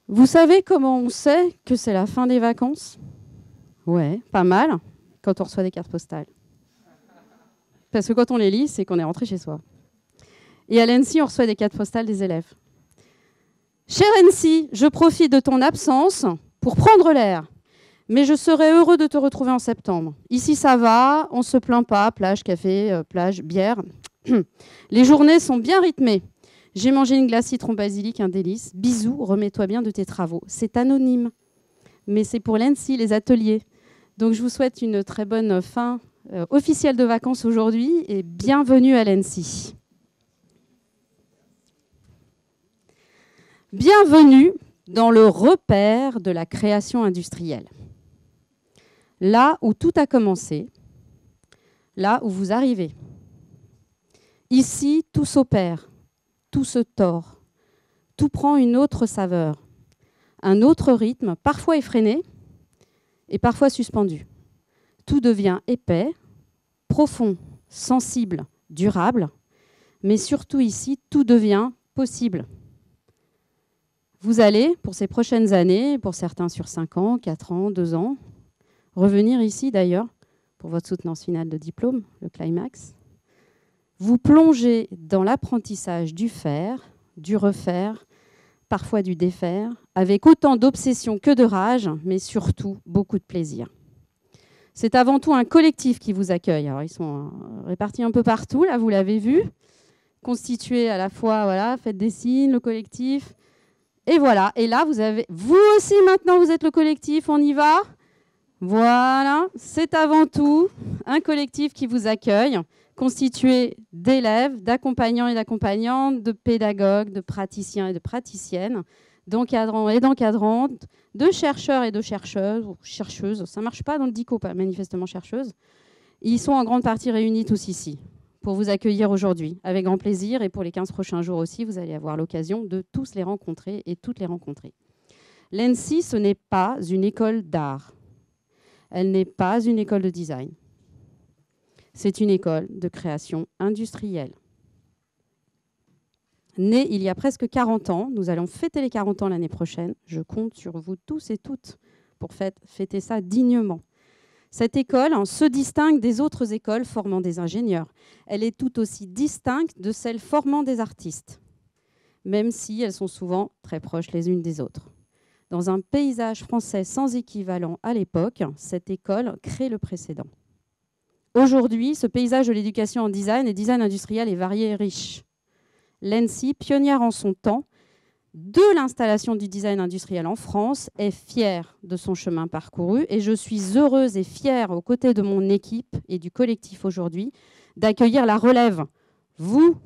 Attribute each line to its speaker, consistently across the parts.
Speaker 1: Vous savez comment on sait que c'est la fin des vacances? Ouais, pas mal, quand on reçoit des cartes postales. Parce que quand on les lit, c'est qu'on est rentré chez soi. Et à l'ENSI, on reçoit des cartes postales des élèves. Cher ENSI, je profite de ton absence pour prendre l'air. Mais je serai heureux de te retrouver en septembre. Ici, ça va, on ne se plaint pas, plage, café, plage, bière. Les journées sont bien rythmées. J'ai mangé une glace citron basilic, un délice. Bisous, remets-toi bien de tes travaux. C'est anonyme, mais c'est pour l'ENSI, les ateliers. Donc je vous souhaite une très bonne fin officielle de vacances aujourd'hui et bienvenue à l'ENSI. Bienvenue dans le repère de la création industrielle. Là où tout a commencé, là où vous arrivez. Ici, tout s'opère, tout se tord, tout prend une autre saveur, un autre rythme, parfois effréné et parfois suspendu. Tout devient épais, profond, sensible, durable, mais surtout ici, tout devient possible. Vous allez, pour ces prochaines années, pour certains sur 5 ans, 4 ans, 2 ans, revenir ici d'ailleurs, pour votre soutenance finale de diplôme, le climax, vous plongez dans l'apprentissage du faire, du refaire, parfois du défaire, avec autant d'obsession que de rage, mais surtout beaucoup de plaisir. C'est avant tout un collectif qui vous accueille. Alors, ils sont répartis un peu partout, là, vous l'avez vu, constitués à la fois, voilà, faites des signes, le collectif. Et voilà, et là, vous aussi maintenant, vous êtes le collectif, on y va? Voilà, c'est avant tout un collectif qui vous accueille, constitué d'élèves, d'accompagnants et d'accompagnantes, de pédagogues, de praticiens et de praticiennes, d'encadrants et d'encadrantes, de chercheurs et de chercheuses, ou chercheuses, ça ne marche pas dans le DICO, pas manifestement chercheuses. Ils sont en grande partie réunis tous ici pour vous accueillir aujourd'hui, avec grand plaisir. Et pour les 15 prochains jours aussi, vous allez avoir l'occasion de tous les rencontrer et toutes les rencontrer. L'ENSI, ce n'est pas une école d'art. Elle n'est pas une école de design. C'est une école de création industrielle. Née il y a presque 40 ans, nous allons fêter les 40 ans l'année prochaine. Je compte sur vous tous et toutes pour fêter ça dignement. Cette école se distingue des autres écoles formant des ingénieurs. Elle est tout aussi distincte de celles formant des artistes, même si elles sont souvent très proches les unes des autres. Dans un paysage français sans équivalent à l'époque, cette école crée le précédent. Aujourd'hui, ce paysage de l'éducation en design et design industriel est varié et riche. L'ENSI, pionnière en son temps de l'installation du design industriel en France, est fière de son chemin parcouru et je suis heureuse et fière, aux côtés de mon équipe et du collectif aujourd'hui, d'accueillir la relève. Vous,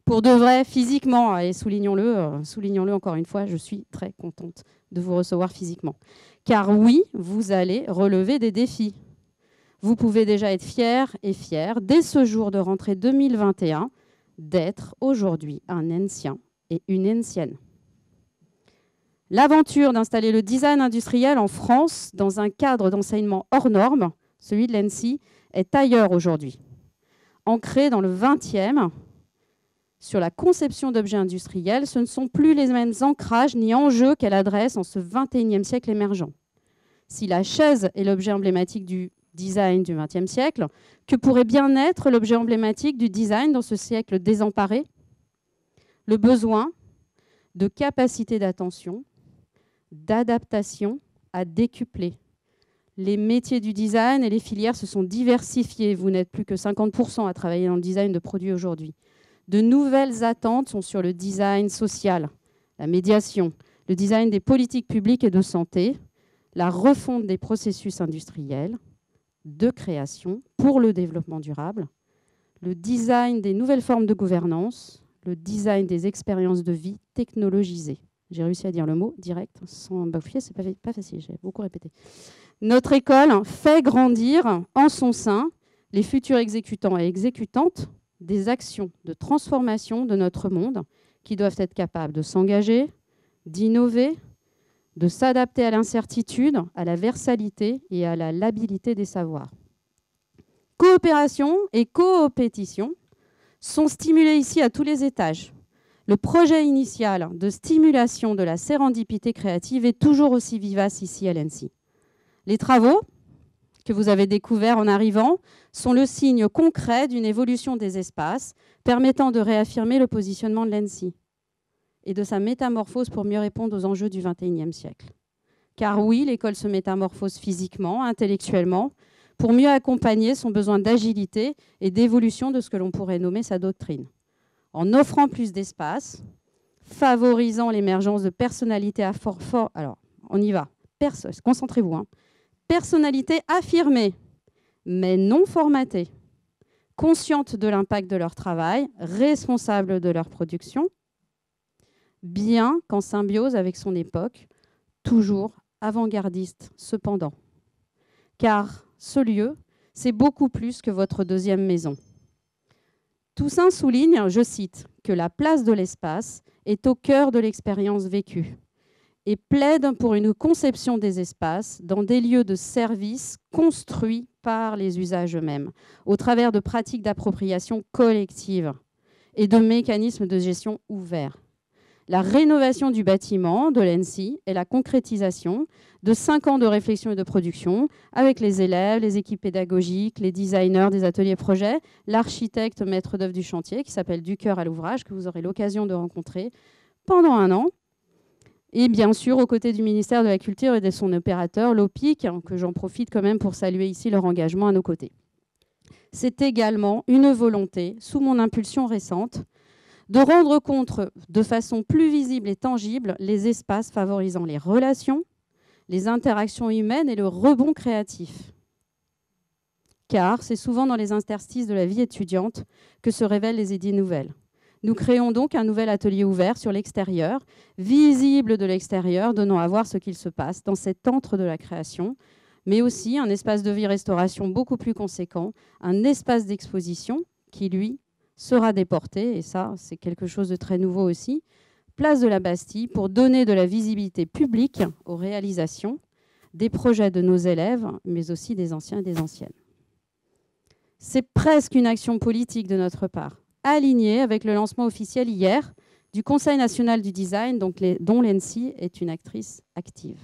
Speaker 1: pour de vrai, physiquement, et soulignons-le encore une fois, je suis très contente de vous recevoir physiquement. Car oui, vous allez relever des défis. Vous pouvez déjà être fiers et fiers, dès ce jour de rentrée 2021, d'être aujourd'hui un Ensien et une Ensienne. L'aventure d'installer le design industriel en France dans un cadre d'enseignement hors norme, celui de l'ENSI, est ailleurs aujourd'hui. Ancrée dans le 20e, sur la conception d'objets industriels, ce ne sont plus les mêmes ancrages ni enjeux qu'elle adresse en ce 21e siècle émergent. Si la chaise est l'objet emblématique du design du XXe siècle, que pourrait bien être l'objet emblématique du design dans ce siècle désemparé? Le besoin de capacité d'attention, d'adaptation à décupler. Les métiers du design et les filières se sont diversifiés. Vous n'êtes plus que 50% à travailler dans le design de produits aujourd'hui. De nouvelles attentes sont sur le design social, la médiation, le design des politiques publiques et de santé, la refonte des processus industriels, de création pour le développement durable, le design des nouvelles formes de gouvernance, le design des expériences de vie technologisées. J'ai réussi à dire le mot direct sans bafouiller, c'est pas facile, j'ai beaucoup répété. Notre école fait grandir en son sein les futurs exécutants et exécutantes des actions de transformation de notre monde qui doivent être capables de s'engager, d'innover, de s'adapter à l'incertitude, à la versalité et à la labilité des savoirs. Coopération et coopétition sont stimulées ici à tous les étages Le projet initial de stimulation de la sérendipité créative est toujours aussi vivace ici à l'ENSI. Les travaux que vous avez découverts en arrivant sont le signe concret d'une évolution des espaces permettant de réaffirmer le positionnement de l'ENSI et de sa métamorphose pour mieux répondre aux enjeux du XXIe siècle. Car oui, l'école se métamorphose physiquement, intellectuellement, pour mieux accompagner son besoin d'agilité et d'évolution de ce que l'on pourrait nommer sa doctrine. En offrant plus d'espace, favorisant l'émergence de personnalités à fort... Alors, on y va. Concentrez-vous. Personnalités affirmées, mais non formatées, conscientes de l'impact de leur travail, responsables de leur production, bien qu'en symbiose avec son époque, toujours avant-gardiste cependant. Car ce lieu, c'est beaucoup plus que votre deuxième maison. Toussaint souligne, je cite, que la place de l'espace est au cœur de l'expérience vécue et plaide pour une conception des espaces dans des lieux de service construits par les usages eux-mêmes, au travers de pratiques d'appropriation collective et de mécanismes de gestion ouverts. La rénovation du bâtiment de l'ENSI est la concrétisation de 5 ans de réflexion et de production avec les élèves, les équipes pédagogiques, les designers des ateliers projets, l'architecte maître d'œuvre du chantier qui s'appelle Du cœur à l'ouvrage, que vous aurez l'occasion de rencontrer pendant 1 an. Et bien sûr, aux côtés du ministère de la Culture et de son opérateur, l'OPIC, que j'en profite quand même pour saluer ici leur engagement à nos côtés. C'est également une volonté, sous mon impulsion récente, de rendre compte de façon plus visible et tangible les espaces favorisant les relations, les interactions humaines et le rebond créatif. Car c'est souvent dans les interstices de la vie étudiante que se révèlent les idées nouvelles. Nous créons donc un nouvel atelier ouvert sur l'extérieur, visible de l'extérieur, donnant à voir ce qu'il se passe dans cet antre de la création, mais aussi un espace de vie-restauration beaucoup plus conséquent, un espace d'exposition qui, lui, sera déporté, et ça, c'est quelque chose de très nouveau aussi, place de la Bastille, pour donner de la visibilité publique aux réalisations des projets de nos élèves, mais aussi des anciens et des anciennes. C'est presque une action politique de notre part, alignée avec le lancement officiel hier du Conseil national du design, dont l'ENSI est une actrice active.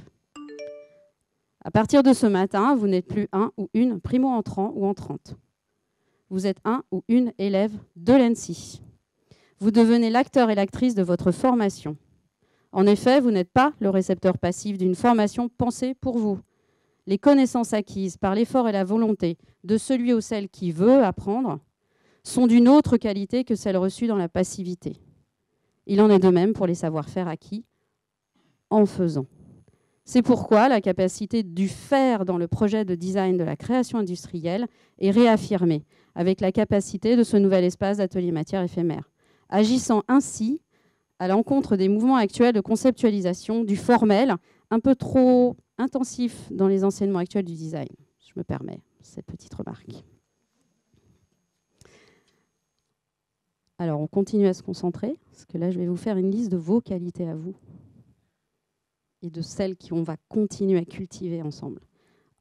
Speaker 1: À partir de ce matin, vous n'êtes plus un ou une primo-entrant ou entrante. Vous êtes un ou une élève de l'ENSI. Vous devenez l'acteur et l'actrice de votre formation. En effet, vous n'êtes pas le récepteur passif d'une formation pensée pour vous. Les connaissances acquises par l'effort et la volonté de celui ou celle qui veut apprendre sont d'une autre qualité que celles reçues dans la passivité. Il en est de même pour les savoir-faire acquis en faisant. C'est pourquoi la capacité du faire dans le projet de design de la création industrielle est réaffirmée avec la capacité de ce nouvel espace d'atelier matière éphémère, agissant ainsi à l'encontre des mouvements actuels de conceptualisation du formel, un peu trop intensif dans les enseignements actuels du design. Je me permets cette petite remarque. Alors, on continue à se concentrer, parce que là, je vais vous faire une liste de vos qualités à vous et de celles qu'on va continuer à cultiver ensemble.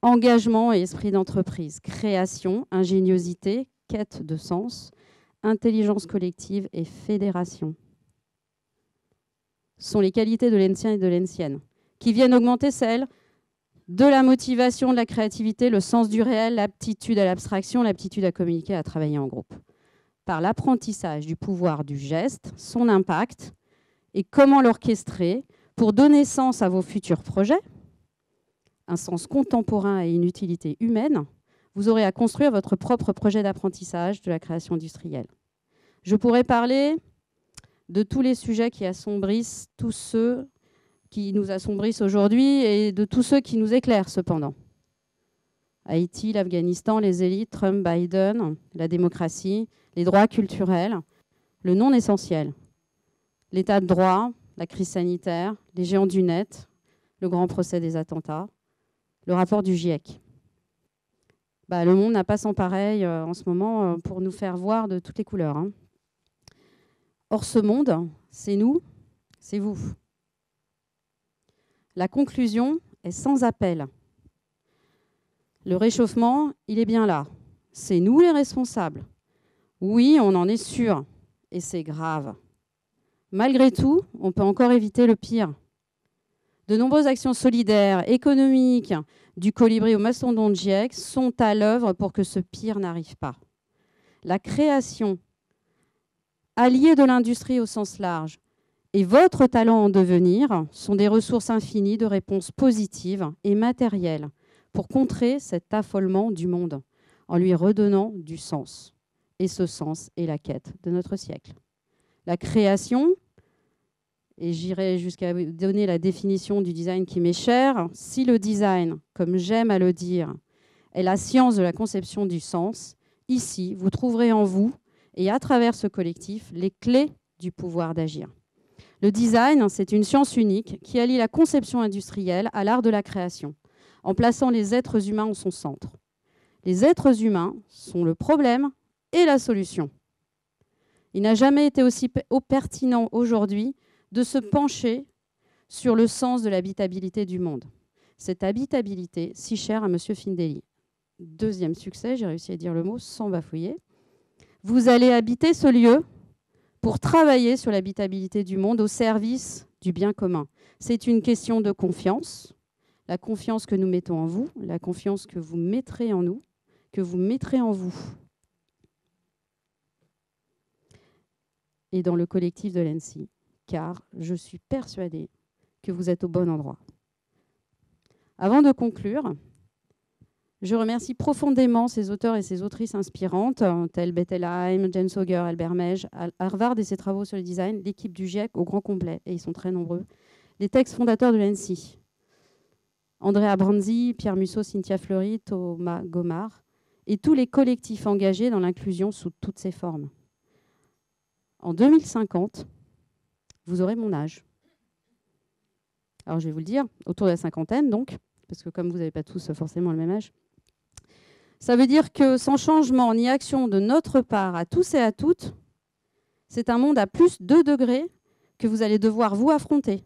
Speaker 1: Engagement et esprit d'entreprise, création, ingéniosité, quête de sens, intelligence collective et fédération sont les qualités de l'ENSien et de l'ENSienne, qui viennent augmenter celles de la motivation, de la créativité, le sens du réel, l'aptitude à l'abstraction, l'aptitude à communiquer, à travailler en groupe. Par l'apprentissage du pouvoir du geste, son impact et comment l'orchestrer pour donner sens à vos futurs projets, un sens contemporain et une utilité humaine, vous aurez à construire votre propre projet d'apprentissage de la création industrielle. Je pourrais parler de tous les sujets qui assombrissent tous ceux qui nous assombrissent aujourd'hui et de tous ceux qui nous éclairent cependant. Haïti, l'Afghanistan, les élites, Trump, Biden, la démocratie, les droits culturels, le non essentiel, l'état de droit, la crise sanitaire, les géants du net, le grand procès des attentats, le rapport du GIEC. Le monde n'a pas son pareil en ce moment pour nous faire voir de toutes les couleurs. Or, ce monde, c'est nous, c'est vous. La conclusion est sans appel. Le réchauffement, il est bien là. C'est nous les responsables. Oui, on en est sûr. Et c'est grave. Malgré tout, on peut encore éviter le pire. De nombreuses actions solidaires, économiques, du colibri au mastodonte GIEC, sont à l'œuvre pour que ce pire n'arrive pas. La création, alliée de l'industrie au sens large, et votre talent en devenir sont des ressources infinies de réponses positives et matérielles pour contrer cet affolement du monde en lui redonnant du sens. Et ce sens est la quête de notre siècle. La création, et j'irai jusqu'à donner la définition du design qui m'est chère, si le design, comme j'aime à le dire, est la science de la conception du sens, ici, vous trouverez en vous, et à travers ce collectif, les clés du pouvoir d'agir. Le design, c'est une science unique qui allie la conception industrielle à l'art de la création, en plaçant les êtres humains en son centre. Les êtres humains sont le problème et la solution. Il n'a jamais été aussi pertinent aujourd'hui de se pencher sur le sens de l'habitabilité du monde. Cette habitabilité si chère à M. Findeli. Deuxième succès, j'ai réussi à dire le mot sans bafouiller. Vous allez habiter ce lieu pour travailler sur l'habitabilité du monde au service du bien commun. C'est une question de confiance, la confiance que nous mettons en vous, la confiance que vous mettrez en nous, que vous mettrez en vous. Et dans le collectif de l'ENSI, car je suis persuadée que vous êtes au bon endroit. Avant de conclure, je remercie profondément ces auteurs et ces autrices inspirantes, tels Beth Ehlheim, Jane Sauger, Albert Meij, Harvard et ses travaux sur le design, l'équipe du GIEC au grand complet, et ils sont très nombreux, les textes fondateurs de l'ENSI, Andrea Branzi, Pierre Musso, Cynthia Fleury, Thomas Gomard, et tous les collectifs engagés dans l'inclusion sous toutes ses formes. En 2050, vous aurez mon âge. Alors je vais vous le dire, autour de la cinquantaine donc, parce que comme vous n'avez pas tous forcément le même âge. Ça veut dire que sans changement ni action de notre part à tous et à toutes, c'est un monde à plus 2 degrés que vous allez devoir vous affronter.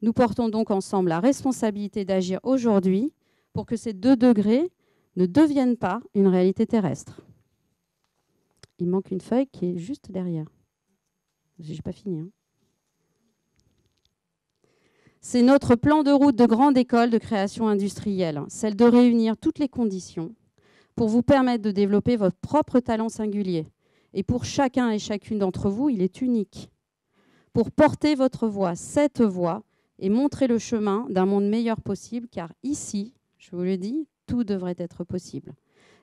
Speaker 1: Nous portons donc ensemble la responsabilité d'agir aujourd'hui pour que ces 2 degrés ne deviennent pas une réalité terrestre. Il manque une feuille qui est juste derrière. Je n'ai pas fini. C'est notre plan de route de grande école de création industrielle, celle de réunir toutes les conditions pour vous permettre de développer votre propre talent singulier. Et pour chacun et chacune d'entre vous, il est unique. Pour porter votre voix, cette voix, et montrer le chemin d'un monde meilleur possible, car ici, je vous le dis, tout devrait être possible.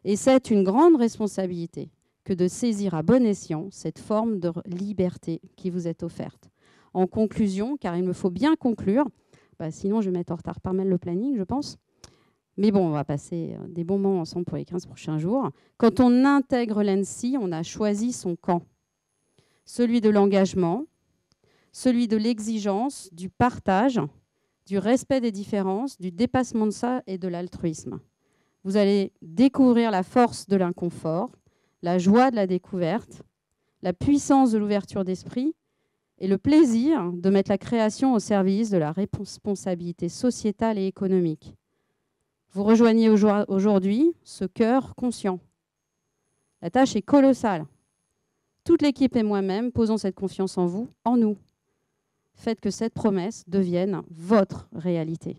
Speaker 1: Et c'est une grande responsabilité que de saisir à bon escient cette forme de liberté qui vous est offerte. En conclusion, car il me faut bien conclure, sinon je vais mettre en retard pas mal le planning, je pense. Mais bon, on va passer des bons moments ensemble pour les 15 prochains jours. Quand on intègre l'ENSI, on a choisi son camp. Celui de l'engagement, celui de l'exigence, du partage, du respect des différences, du dépassement de ça et de l'altruisme. Vous allez découvrir la force de l'inconfort, la joie de la découverte, la puissance de l'ouverture d'esprit et le plaisir de mettre la création au service de la responsabilité sociétale et économique. Vous rejoignez aujourd'hui ce cœur conscient. La tâche est colossale. Toute l'équipe et moi-même posons cette confiance en vous, en nous. Faites que cette promesse devienne votre réalité.